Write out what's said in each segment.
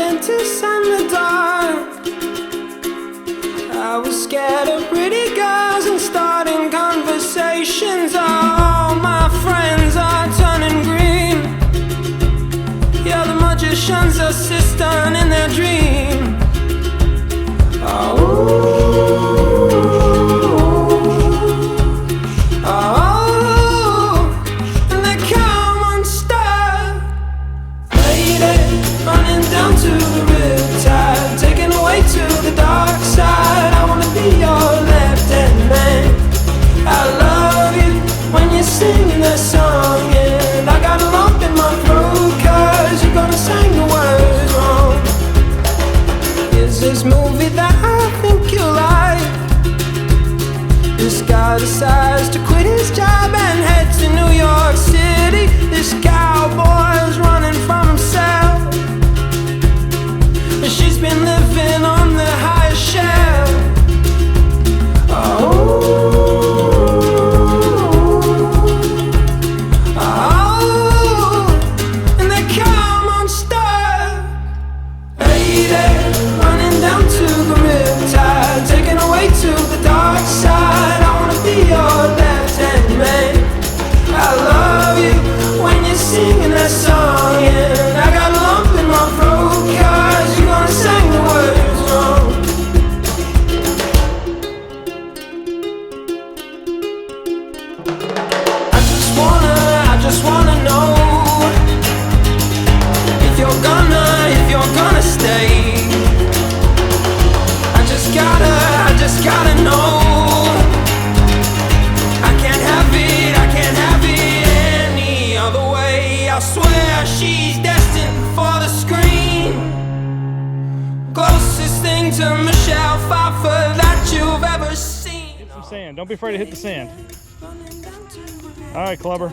dentist and the dark. I was scared of pretty girls and starting conversations. All my friends are turning green. Yeah, the magician's assistant in their dream. Running down to the riptide, taken away to the dark side. I wanna be your left-hand man. I love you when you're singing that song, and I got a lump in my throat 'cause you're gonna sing the words wrong. Is this movie that I think you like? This guy decides to quit his job and head to New York City. This cowboy's running from himself. She's been living on the highest shelf. And they come unstuck. Lady, running down to the riptide, taken away to the dark side. I wanna be your left-hand man. I love you when you're singing that song, and I got a lump in my throat 'cause you're gonna sing the words wrong. I just wanna know if you're gonna stay. I just gotta know. I can't have it any other way. I swear she's destined for the screen. Closest thing to Michelle Pfeiffer that you've ever seen. Hit some sand. Don't be afraid to hit the sand. All right, Clubber.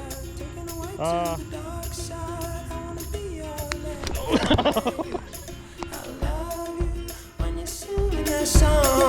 Song.